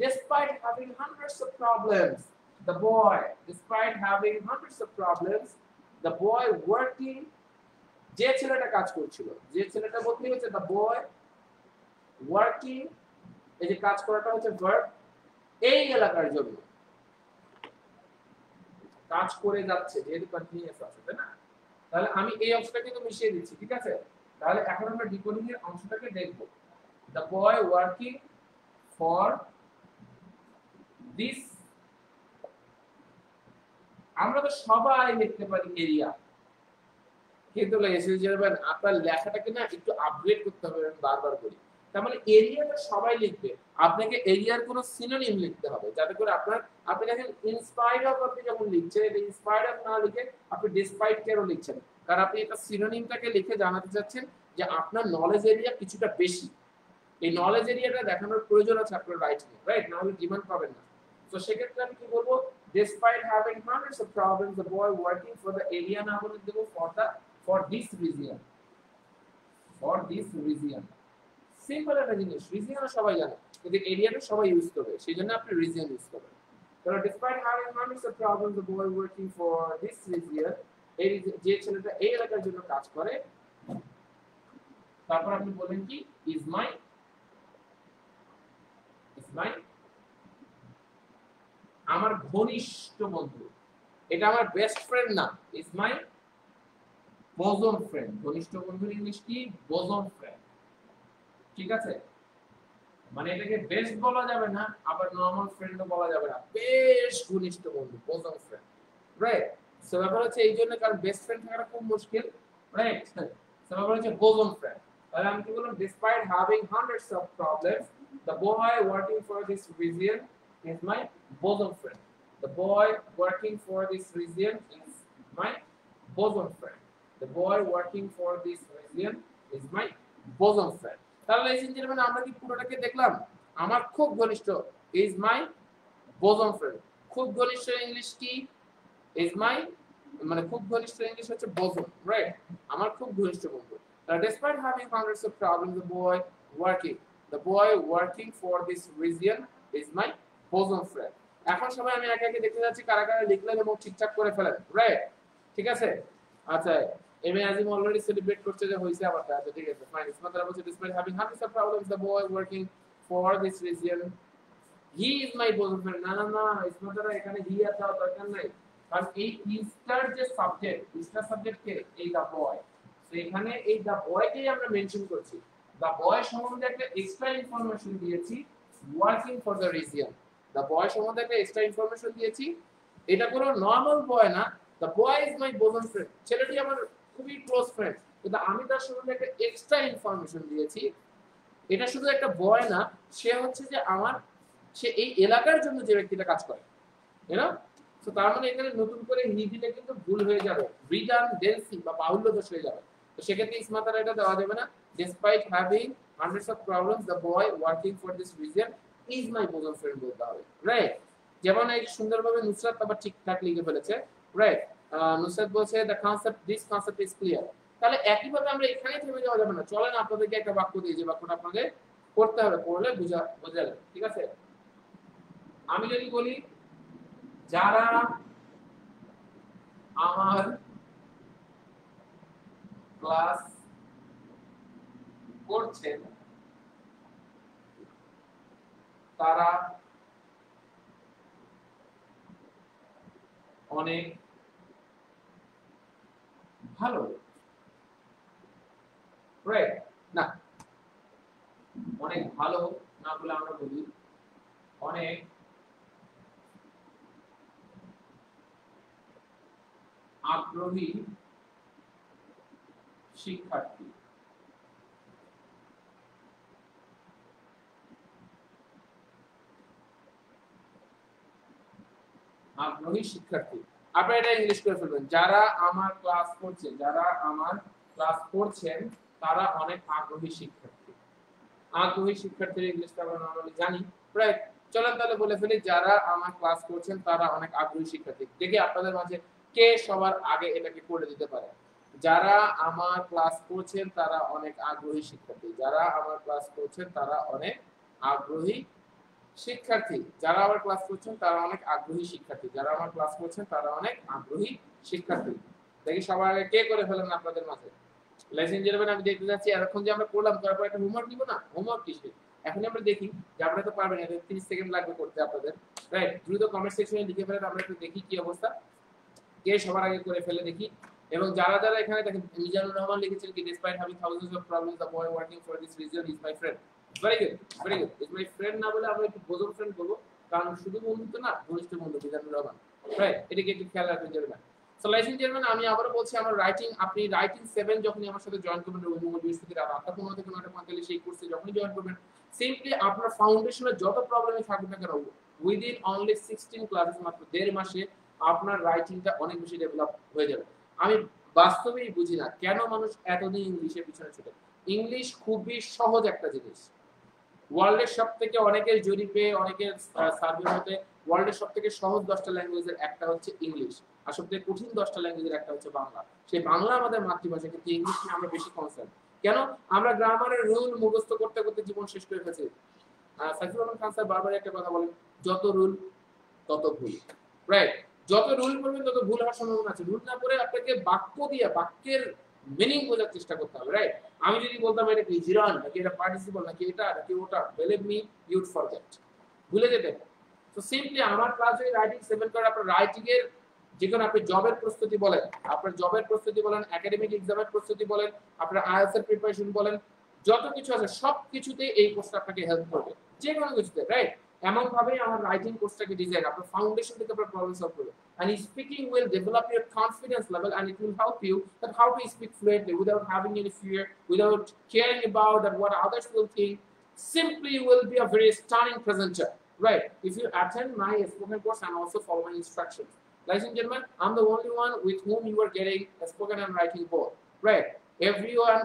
Despite having hundreds of problems, despite having hundreds of problems, the boy working, যে ছেলেটা কাজ করছিল, যে ছেলেটা বলতে হচ্ছে the boy working এই যে কাজ করাটা হচ্ছে ভার্ব, এই এলাকার জন্য কাজ করে যাচ্ছে, যেহেতু কন্টিনিউয়াস আছে, তাই না? তাহলে আমি এই অংশটা কিন্তু মিশিয়ে দিচ্ছি, ঠিক আছে? তাহলে এখন আমরা ডিকোডিং এর অংশটাকে দেখব। The boy working for this, আমরা তো সবাই লিখতে পারি এরিয়া, কিন্তু আপনার লেখাটাকে না একটু আপগ্রেড করতে হবে, আমি বারবার বলি। তার মানে এরিয়াটা সবাই লিখবে, আপনাকে এরিয়ার কোনো সিনোনিম লিখতে হবে, যাতে করে আপনি দেখেন ইনস্পায়ার্ড অফ, আপনি যখন লিখছেন এটা ইনস্পায়ার্ড অফ না লিখে আপনি ডিসপাইট কেন লিখছেন, কারণ আপনি এটা সিনোনিমটাকে লিখে জানাতে চাচ্ছেন যে আপনার নলেজ এরিয়া কিছুটা বেশি। এই নলেজ এরিয়াটা দেখানোর প্রয়োজন আছে আপনার রাইটিং, রাইট? না হলে ডিমান্ড পাবেন না। তো সেক্ষেত্রে আমি কি বলবো, despite having hundreds of problems the boy working for the area, না বলে দেব for this region, for this region। Simple একটা জিনিস, রিজিয়ন সবাই জানে, কিন্তু এরিয়াটা সবাই ইউজ করবে, সেজন্য আপনি রিজিয়ন ইউজ করবেন। তাহলে despite having hundreds of problems the boy working for this region, এই যে ছেলেটা এই এলাকার জন্য কাজ করে, তারপর আপনি বলেন কি is my আমার ঘনিষ্ঠ বন্ধু, এটা আমার বেস্ট ফ্রেন্ড না, is my bosom friend। ঘনিষ্ঠ বন্ধুর ইংলিশ কি? bosom friend, ঠিক আছে? মানে এটাকে বেস্ট বলা যাবে না, আবার নরমাল ফ্রেন্ডও বলা যাবে না, বেশ ঘনিষ্ঠ বন্ধু, bosom friend, রাইট? সো ব্যাপার হচ্ছে এই জন্য, কারণ বেস্ট ফ্রেন্ড থাকাটা খুব মুশকিল, রাইট? সো ব্যাপার হচ্ছে bosom friend। তাহলে আমি কি বললাম, despite having hundreds of problems the boy working for this region is my bosom friend। The boy working for this region is my bosom friend। The boy working for this region is my bosom friend। তাহলে এই জিনিসটা আমরা কি পুরোটাকে দেখলাম, আমার খুব ঘনিষ্ঠ is my bosom friend। খুব ঘনিষ্ঠ ইংলিশ কি? is my, মানে খুব ঘনিষ্ঠ ইংলিশ হচ্ছে bosom, রাইট? আমার খুব ঘনিষ্ঠ বন্ধু। Despite having hundreds of problems the boy working for this region is my bosom friend। এখন সবাই আমি একে একে দেখতে যাচ্ছি কারা কারা লিখলেন এবং ঠিকঠাক করে ফেলেন, রাইট? ঠিক আছে? আচ্ছা, এমএ আজিম অলরেডি সেলিব্রেট করছে যে হইছে আমারটা, আচ্ছা ঠিক আছে, ফাইন। ইসমাতারা বলছে despite having hundreds of problems the boy working for this region he is my bosom friend। না না না, ইসমাতারা এখানে হি আর দেওয়ার দরকার নাই, কারণ এই ইস্টার যে সাবজেক্ট, ইস্টার সাবজেক্ট কে? এই দা বয়। তো এখানে এই দা বয়কেই আমরা মেনশন করছি, দা বয় সম্বন্ধে একটা এক্সট্রা ইনফরমেশন দিয়েছি, ওয়ার্কিং ফর দ্য রিজিয়ন। দা বয় সম্বন্ধে একটা এক্সট্রা ইনফরমেশন দিয়েছি, এটা কোনো নরমাল বয় না, the boy is my bosom friend, ছেলেটি আমার খুবই ক্লোজ ফ্রেন্ড, কিন্তু আমি তার সম্বন্ধে একটা এক্সট্রা ইনফরমেশন দিয়েছি। এটা শুধু একটা বয় না, সে হচ্ছে যে সে এই এলাকার জন্য যে ব্যক্তিটা কাজ করে, তাই না? তো তার মানে এখানে নতুন করে হি দিলে কিন্তু ভুল হয়ে যাবে, রিডান্ডেন্সি বা বাহুল্য দোষ হয়ে যাবে। তো সেক্ষেত্রে ইসমাতারা এটা দেওয়া যাবে না, despite having hundreds of problems the boy working for this region is my bosom friend বলতে হবে, রাইট? যেমন এই সুন্দরভাবে নুসরাত আবার ঠিকঠাক লিখে ফেলেছে, রাইট? নুসরাত বলছে this concept is clear। তাহলে একইভাবে আমরা এখানেই থেমে যাওয়া যাবে না, চলেন আপনাদেরকে একটা বাক্য দিই, যে বাক্যটা আপনাদের পড়তে হবে, পড়লে বোঝা যাবে, ঠিক আছে? আমি যদি বলি যারা আমার ক্লাস করছেন তারা অনেক ভালো, রাইট? না, অনেক ভালো না বলে আমরা বলি অনেক আগ্রহী শিক্ষার্থী। আগ্রহী শিক্ষার্থী, আপনারা এটা ইংলিশ করে ফেলবেন, যারা আমার ক্লাস করছেন, যারা আমার ক্লাস করছেন তারা অনেক আগ্রহী শিক্ষার্থী। আগ্রহী শিক্ষার্থীর ইংলিশটা আমরা নরমালি জানি, রাইট? চলেন তাহলে বলে ফেলি, যারা আমার ক্লাস করছেন তারা অনেক আগ্রহী শিক্ষার্থী। দেখি আপনাদের মাঝে কে সবার আগে এটাকে করে দিতে পারে। যারা আমার ক্লাস করছেন তারা অনেক আগ্রহী শিক্ষার্থী, যারা আমার ক্লাস করছেন তারা অনেক আগ্রহী শিক্ষার্থী, যারা আমার ক্লাস করছেন তারা অনেক আগ্রহী শিক্ষার্থী, যারা আমার ক্লাস করছেন তারা অনেক আগ্রহী শিক্ষার্থী। দেখি সবার আগে কে করে ফেলেন আপনাদের মাঝে। লেসেন জেরবেন আমি দেখতে যাচ্ছি, এতক্ষণ যে আমরা করলাম, তারপর একটা হোমওয়ার্ক দিব না? হোমওয়ার্ক কিসে? এখন আমরা দেখি যে আপনারা তো পারবেন, এতে 30 সেকেন্ড লাগবে করতে আপনাদের, রাইট? দ্রুত কমেন্ট সেকশনে লিখে ফেলেন, আমরা একটু দেখি কি অবস্থা, কে সবার আগে করে ফেলে দেখি। এবং যারা যারা এখানে দেখেন, মিজানুর রহমান লিখেছেন কি despite having thousands of problems the boy working for this region is my friend. Very good, very good. Is my friend না বলে আমরা একটু বোঝন ফ্রেন্ড বলবো, কারণ শুধু বন্ধু তো না, ঘনিষ্ঠ বন্ধু মিজানুর রহমান, রাইট? এটাকে একটু খেয়াল রাখবেন জেরম্যান। সো লাইসেন্স জেরম্যান, আমি আবারও বলছি, আমার রাইটিং, আপনি রাইটিং 7 যখনই আমার সাথে জয়েন করবেন, রবিবার বৃহস্পতি রাত 8:15 থেকে 9:45 সেই কোর্সে যখনই জয়েন করবেন, সিম্পলি আপনার ফাউন্ডেশনের যত প্রবলেমই থাকুক না কেন, উইদিন অনলি 16 ক্লাসেস, মাত্র 1.5 মাসে আপনার রাইটিংটা অনেক বেশি ডেভেলপ হয়ে যাবে। আমি বাস্তবেই বুঝি না কেন মানুষ এতদিন ইংলিশের পিছনে ছুটে। ইংলিশ খুবই সহজ একটা জিনিস। ওয়ার্ল্ডের সবথেকে, অনেকের জরিপে, অনেকের সার্ভে মতে ওয়ার্ল্ডের সবথেকে সহজ 10টা ল্যাঙ্গুয়েজের একটা হচ্ছে ইংলিশ, আর সবথেকে কঠিন 10টা ল্যাঙ্গুয়েজের একটা হচ্ছে বাংলা। সেই বাংলা আমাদের মাতৃভাষা, কিন্তু ইংলিশ নিয়ে আমরা বেশি কনসার্ন কেন? আমরা গ্রামারের রুল মুখস্থ করতে করতে জীবন শেষ করে ফেলছি। সাইফুর রহমান খান স্যার বারবার একটা কথা বলেন, যত রুল তত ভুল, রাইট? যত রুল করবেন তত ভুল হওয়ার সম্ভাবনা আছে। রুল না করে আপনাকে বাক্য দিয়ে বাক্যের মিনিং বোঝার চেষ্টা করতে হবে, রাইট? আমি যদি বলতাম এটা কি জিরান নাকি এটা পার্টিসিপল নাকি এটা নাকি ওটা, believe me you would forget, ভুলে যেতেন। তো সিম্পলি আমার ক্লাস যদি রাইটিং 7 করে আপনার রাইটিং এর, যেখানে আপনি জবের প্রস্তুতি বলেন, আপনার জবের প্রস্তুতি বলেন, একাডেমিক এক্সামের প্রস্তুতি বলেন, আপনার আইএলটিএস এর প্রিপারেশন বলেন, যত কিছু আছে সব কিছুতে এই কোর্সটা আপনাকে হেল্প করবে, যে কোনো কিছুতে, রাইট? এমন ভাবেই আমার রাইটিং কোর্সটাকে ডিজাইন, আপনার ফাউন্ডেশন থেকে আপনার প্রবলেম সলভ করবে। And speaking will develop your confidence level, and it will help you that how to speak fluently without having any fear, without caring about that what others will think. Simply you will be a very stunning presenter, right? If you attend my spoken course and also follow my instructions. Ladies and gentlemen, I'm the only one with whom you are getting a spoken and writing both, right? Everyone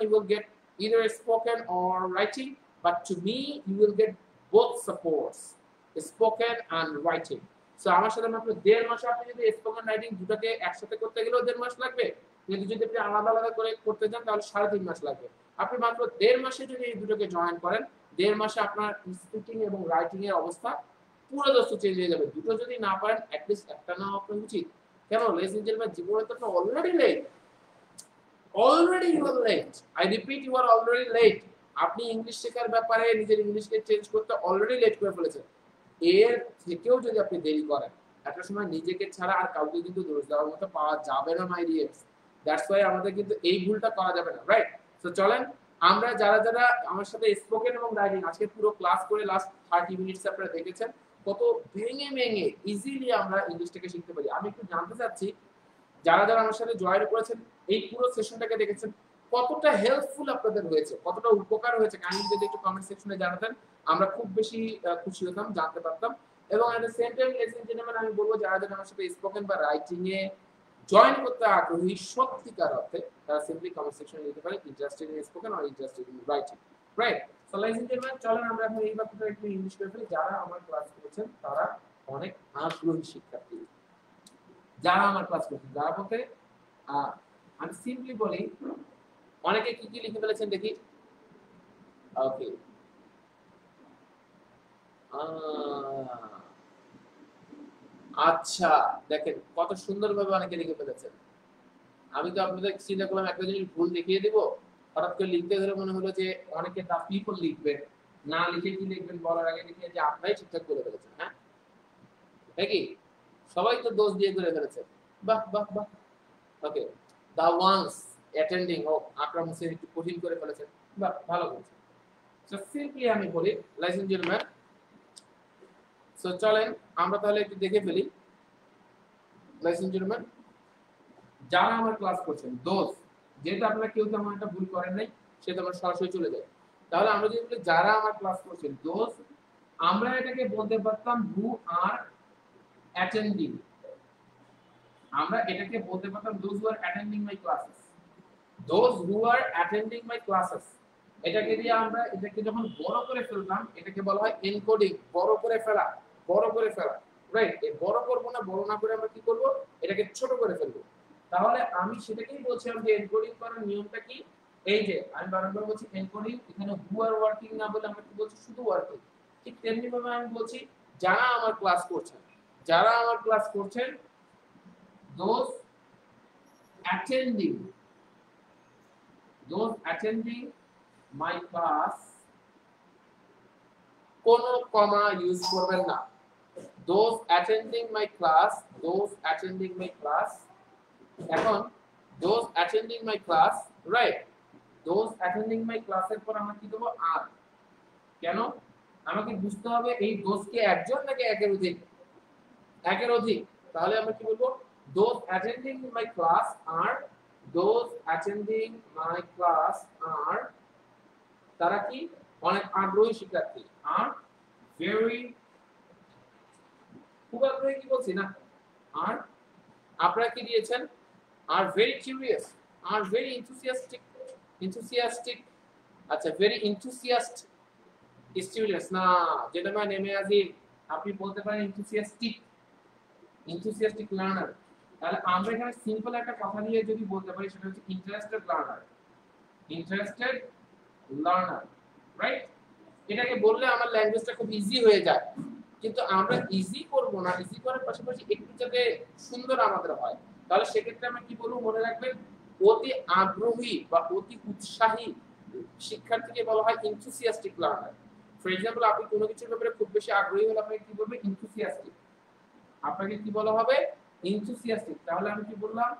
you will get either a spoken or writing, but to me you will get both supports, spoken and writing. So আমার সাথে মাত্র 1.5 মাসে আপনি যদি spoken writing দুটোকে একসাথে করতে গেলেও 1.5 মাস লাগবে, কিন্তু যদি আপনি আলাদা আলাদা করে করতে চান তাহলে 3.5 মাস লাগবে। আপনি মাত্র 1.5 মাসে যদি এই দুটোকে জয়েন করেন, 1.5 মাসে আপনার স্পিকিং এবং রাইটিং এর অবস্থা পুরো দস্ত চেঞ্জ হয়ে যাবে। দুটো যদি না পারেন, অ্যাটলিস্ট একটা না আপনার উচিত। কেন? লেডিস এন্ড জেন্টলম্যান, জীবনে তো already late, already you are late, I repeat, you are already late. আপনি ইংলিশ শেখার ব্যাপারে নিজের ইংলিশকে চেঞ্জ করতে অলরেডি লেট করে ফেলেছেন। এর থেকেও যদি আপনি দেরি করেন, একটা সময় নিজেকে ছাড়া আর কাউকে কিন্তু দোষ দেওয়ার মতো পাওয়া যাবে না, মাই ডিয়ার্স। দ্যাটস ওয়াই আমাদের কিন্তু এই ভুলটা করা যাবে না, রাইট? তো চলেন আমরা যারা যারা আমার সাথে স্পোকেন এবং রাইটিং আজকে পুরো ক্লাস করে লাস্ট 30 মিনিটস আপনারা দেখেছেন, কত ভেঙে ভেঙে ইজিলি আমরা ইংলিশটাকে শিখতে পারি। আমি একটু জানতে চাচ্ছি, যারা যারা আমার সাথে জয়েন করেছেন, এই পুরো সেশনটাকে দেখেছেন, কতটা হেল্পফুল আপনাদের হয়েছে, কতটা উপকার হয়েছে, কাইন্ডলি যদি একটু কমেন্ট সেকশনে জানাতেন, আমরা খুব বেশি খুশি হতাম, জানতে পারতাম। এবং at the same time ladies and gentleman, আমি বলবো যারা যারা আমার সাথে স্পোকেন বা রাইটিং এ জয়েন করতে আগ্রহী সত্যিকার অর্থে, তারা সিম্পলি কমেন্ট সেকশনে লিখতে পারে interested in spoken or interested in writing, right? So ladies and gentleman, চলেন আমরা এখন এই ব্যাপারটা একটু ইংলিশ করে ফেলি। যারা আমার ক্লাস করেছেন তারা অনেক আগ্রহী শিক্ষার্থী, যারা আমার ক্লাস করেছেন, যারা বলতে আমি সিম্পলি বলি, অনেকে কি কি লিখে ফেলেছেন দেখি। ওকে, আচ্ছা, দেখেন কত সুন্দরভাবে অনেকে লিখে ফেলেছেন। আমি তো আপনাদের চিন্তা করলাম একটা জিনিস ভুল দেখিয়ে দিব, হঠাৎ করে লিখতে গেলে মনে হলো যে অনেকে দা পিপল লিখবেন, না লিখে কি লিখবেন বলার আগে লিখে যে আপনারাই ঠিকঠাক করে ফেলেছেন। হ্যাঁ, নাকি সবাই তো দোষ দিয়ে করে ফেলেছে। বাহ বাহ বাহ। ওকে, দা ওয়ান্স অ্যাটেন্ডিং, ও আকরাম হোসেন একটু কঠিন করে ফেলেছেন, বাহ, ভালো বলছেন। সো সিম্পলি আমি বলি, লাইসেন্স জেন্টলম্যান, সো চলেন আমরা তাহলে একটু দেখে ফেলি। লাইসেন্স জেন্টলম্যান, যারা আমার ক্লাস করছেন, দোষ, যেহেতু আপনারা কেউ তেমন একটা ভুল করেন নাই, সেটা আমরা সরাসরি চলে যায়। তাহলে আমরা যদি বলি যারা আমার ক্লাস করছেন, দোষ, আমরা এটাকে বলতে পারতাম হু আর অ্যাটেন্ডিং, আমরা এটাকে বলতে পারতাম those who R attending my classes, those who R attending my classes. এটাকে দিয়ে আমরা এটাকে যখন বড় করে ফেলতাম, এটাকে বলা হয় এনকোডিং, বড় করে ফেলা, বড় করে ফেলা, রাইট? এই বড় করব না, বড় না করে আমরা কি করব, এটাকে ছোট করে ফেলবো। তাহলে আমি সেটাকেই বলছিলাম যে এনকোডিং করার নিয়মটা কি। এই যে আমি বারবার বলছি এনকোডিং, এখানে হু আর ওয়ার্কিং না বলে আমরা কি বলছি, শুধু ওয়ার্কিং। ঠিক তেমনি ভাবে আমি বলছি যারা আমার ক্লাস করছেন, যারা আমার ক্লাস করছেন, those attending, those attending my class কোনো কমা ইউজ করবেন না। those attending my class, those attending my class, এখন those attending my class, right, those attending my class এর পর আমরা কি দেব আর। কেন আমাকে বুঝতে হবে এই those কে একজন নাকি একের অধিক, একের অধিক, তাহলে আমরা কি বলবো those attending my class are, those attending my class are, তারা কি অনেক আগ্রহী শিক্ষার্থী, are very, খুব আগ্রহী কি বলছি না, আর আপনারা কি দিয়েছেন are very curious, are very enthusiastic, enthusiastic, আচ্ছা very enthusiast students না, যেটা মানে নেমে আসি আপনি বলতে পারেন enthusiastic, enthusiastic learner, তাহলে আমরা এখানে সিম্পল একটা কথা দিয়ে যদি বলতে পারি সেটা হচ্ছে interested learner, interested learner, right. এটাকে বললে আমার ল্যাঙ্গুয়েজটা খুব ইজি হয়ে যায়, কিন্তু আমরা ইজি করব না, ইজি করার পাশাপাশি একটু যাতে সুন্দর আমাদের হয়, তাহলে সেক্ষেত্রে আমরা কি বলবো মনে রাখবেন অতি আগ্রহী বা অতি উৎসাহী শিক্ষার্থীকে বলা হয় enthusiastic learner। ফর এক্সাম্পল আপনি কোনো কিছুর ব্যাপারে খুব বেশি আগ্রহী হলে আপনাকে কি বলবে enthusiastic, আপনাকে কি বলা হবে enthusiastic। তাহলে আমি কি বললাম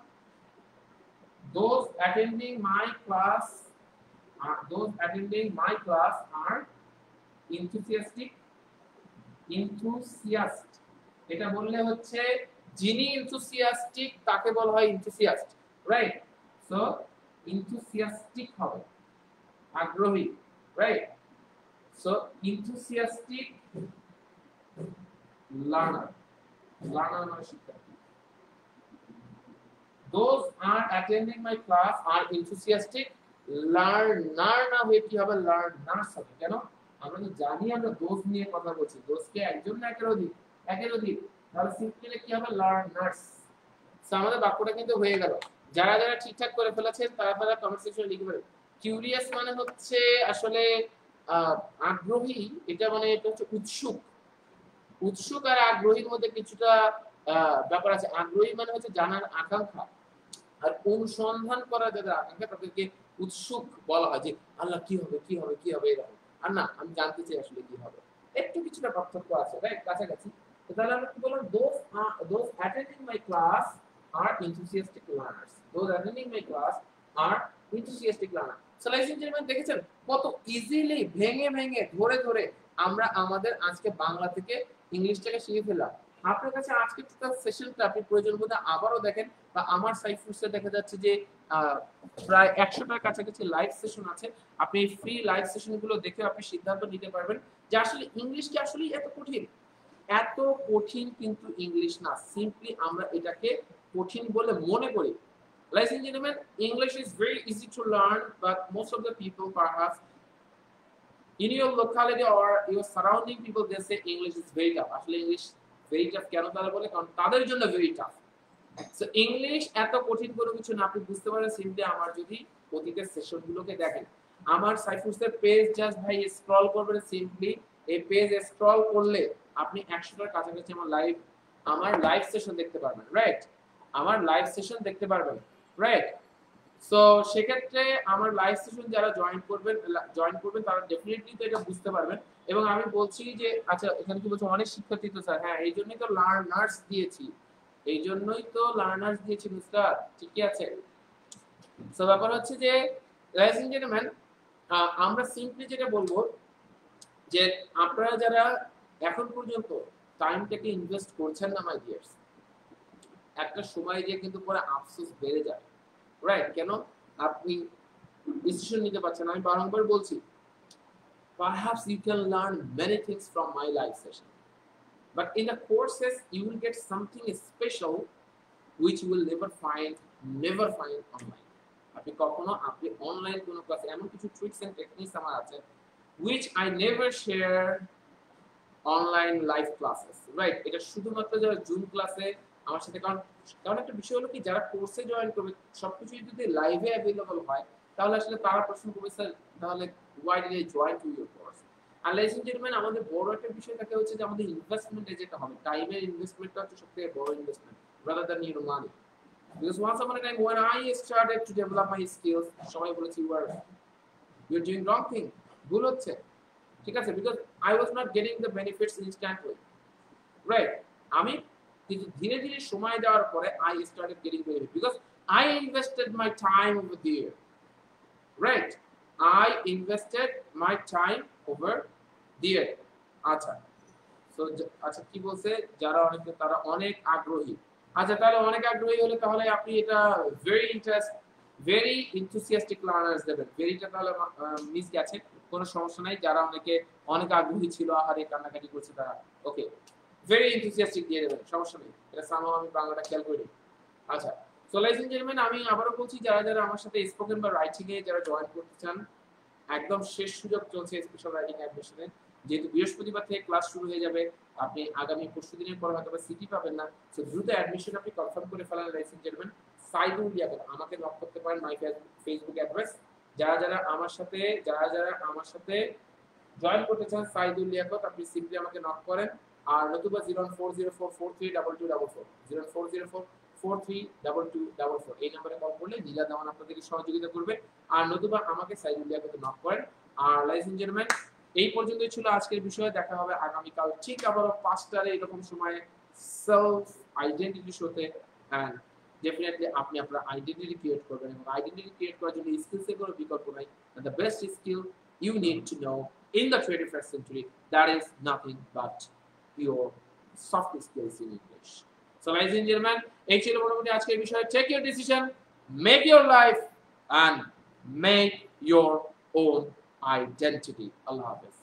those attending my class, those attending my class are enthusiastic, enthusiast, এটা বললে হচ্ছে যিনি enthusiastic তাকে বলা হয় enthusiast, রাইট। সো enthusiastic হবে আগ্রহী, right. So enthusiastic learner, learner মানে শিক্ষার্থী। those are attending my class are enthusiastic learner, না হয়ে কি হবে learners হবে। কেন আমরা তো জানি আমরা দোষ নিয়ে কথা বলছি, দোষ কে একজন না একের অধিক, একের অধিক, তাহলে সিম্পলি কি হবে লার্নার্স। সো আমাদের বাক্যটা কিন্তু হয়ে গেল। যারা যারা ঠিকঠাক করে ফেলেছেন তারা তারা কমেন্ট সেকশনে লিখে পারেন। কিউরিয়াস মানে হচ্ছে আসলে আগ্রহী, এটা মানে এটা হচ্ছে উৎসুক, উৎসুক আর আগ্রহীর মধ্যে কিছুটা ব্যাপার আছে। আগ্রহী মানে হচ্ছে জানার আকাঙ্ক্ষা, আর অনুসন্ধান করার যাদের আকাঙ্ক্ষা তাদেরকে উৎসুক বলা হয়, যে আল্লাহ কি হবে কি হবে কি হবে এরকম, আর না আমি জানতে চাই আসলে কি হবে, একটু কিছুটা পার্থক্য আছে, রাইট, কাছাকাছি। তো তাহলে আমরা কি বললাম those attending my class are enthusiastic learners, those attending my class are enthusiastic learners। So ladies and gentleman দেখেছেন কত ইজিলি ভেঙে ভেঙে ধরে ধরে আমরা আমাদের আজকে বাংলা থেকে ইংলিশটাকে শিখে ফেললাম। আপনার কাছে আজকে টোটাল সেশনটা আপনি প্রয়োজন বোধে আবারও দেখেন, বা আমার সাইট ফুডসে দেখা যাচ্ছে যে প্রায় 100টার কাছাকাছি লাইভ সেশন আছে। আপনি এই ফ্রি লাইভ সেশনগুলো দেখে আপনি সিদ্ধান্ত নিতে পারবেন যে আসলে ইংলিশ কি আসলে এত কঠিন। এত কঠিন কিন্তু ইংলিশ না, সিম্পলি আমরা এটাকে কঠিন বলে মনে করি। Ladies and gentlemen, English is very easy to learn, but most of the people perhaps in your locality or your surrounding people they say English is very tough. আসলে ইংলিশ very tough কেন তারা বলে, কারণ তাদের জন্য very tough। So English এত কঠিন কোনো কিছু না, আপনি বুঝতে পারেন সিম্পলি আমার যদি অতীতের সেশনগুলোকে দেখেন। আমার সাইফুসের পেজ জাস্ট ভাই স্ক্রল করবেন, সিম্পলি এই পেজ স্ক্রল করলে আপনি 100টার কাছাকাছি আমার লাইভ সেশন দেখতে পারবেন, রাইট, আমার লাইভ সেশন দেখতে পারবেন, রাইট। সো সেক্ষেত্রে আমার লাইভ সেশন যারা জয়েন করবেন তারা ডেফিনেটলি তো এটা বুঝতে পারবেন। এবং আমি বলছি যে আচ্ছা এখানে কি বলছো অনেক শিক্ষার্থী, তো স্যার হ্যাঁ এই জন্যই তো লার্নার্স দিয়েছি, এই জন্যই তো লার্নার্স দিয়েছি মিস্টার, ঠিকই আছে। সো ব্যাপার হচ্ছে যে ladies and gentlemen, আমরা সিম্পলি যেটা বলবো যে আপনারা যারা এখন পর্যন্ত টাইমটাকে ইনভেস্ট করছেন না মাই ডিয়ার্স, একটা সময় গিয়ে কিন্তু পরে আফসোস বেড়ে যায়, রাইট। কেন আপনি ডিসিশন নিতে পারছেন। আমি বারংবার বলছি perhaps you can learn many things from my live session, but in the courses you will get something special which you will never find online. আপনি কখনো আপনি অনলাইন কোনো ক্লাসে এমন কিছু ট্রিক্স এন্ড টেকনিকস আমার আছে which I never share online live classes, right. এটা শুধুমাত্র যারা জুম ক্লাসে আমার সাথে, কারণ একটা বিষয় হলো কি যারা কোর্সে জয়েন করবে সবকিছু যদি লাইভে অ্যাভেলেবল হয় তাহলে আসলে তারা প্রশ্ন করবে স্যার তাহলে why did I join to your course? R ladies and gentlemen, আমাদের বড় একটা বিষয় থাকে হচ্ছে যে আমাদের ইনভেস্টমেন্টে যেটা হবে, টাইমের ইনভেস্টমেন্টটা হচ্ছে সবথেকে বড় investment rather than your money. Because once upon a time when I started to develop my skills, সবাই বলেছে you're doing wrong thing, ভুল হচ্ছে। ঠিক আছে, because I was not getting the benefits instantly, right? আমি ধীরে ধীরে সময় দেওয়ার পরে I started getting benefit because I invested my time over there, right? I invested my time over there. আচ্ছা, তো আচ্ছা কি বলছে, যারা অনেকে তারা অনেক আগ্রহী। আচ্ছা তাহলে অনেক আগ্রহী হলে তাহলে আপনি এটা ভেরি ইনথুসিয়াস্টিক লার্নার্স দেবেন। ভেরিটা তাহলে মিস গেছে, কোনো সমস্যা নাই। যারা অনেক আগ্রহী ছিল, আহারে কান্নাকাটি করছে, তারা ওকে ভেরি ইনথুসিয়াস্টিক দিয়ে দেবেন, সমস্যা নেই। এটা সামহাও আমি বাংলাটা খেয়াল করি। আচ্ছা, সো লাইজ এন্ড জেন্টলম্যান, আমি আবারও বলছি, যারা যারা আমার সাথে স্পোকেন বা রাইটিং এ যারা জয়েন করতে চান, একদম শেষ সুযোগ চলছে স্পেশাল রাইটিং অ্যাডমিশনের। যেহেতু বৃহস্পতিবার থেকে ক্লাস শুরু হয়ে যাবে, আপনি আগামী পরশু দিনের পর হয়তো সিটি পাবেন না, সো দ্রুত অ্যাডমিশন আপনি কনফার্ম করে ফেলেন। Ladies and gentleman, Saidul Liaqat আমাকে নক করতে পারেন, মাই ফেসবুক অ্যাড্রেস। যারা যারা আমার সাথে জয়েন করতে চান সাইদুল লিয়াকত, আপনি সিম্পলি আমাকে নক করেন। আর নতুবা 01404432244 04044322244 এই নম্বরে কল করলে নীলা দেওয়ান আপনাদেরকে সহযোগিতা করবে। আর নতুবা আমাকে সাইদুল লিয়াকতে নক করেন। আর লাইজ এন্ড জেন্টলম্যান, এই পর্যন্তই ছিল আজকের বিষয়। দেখা হবে আগামীকাল ঠিক আবারও 5টায় এরকম সময়ে সেলফ আইডেন্টিটি শোতে। এন্ড ডেফিনেটলি আপনি আপনার আইডেন্টিটি ক্রিয়েট করবেন, এবং আইডেন্টিটি ক্রিয়েট করার জন্য স্কিলসের কোনো বিকল্প নাই। The best skill you need to know in the 21st century, that is nothing but your soft skills in English. So ladies and gentlemen, এই ছিল মোটামুটি আজকের বিষয়। Take your decision, make your life and make your own identity. Allah Hafiz.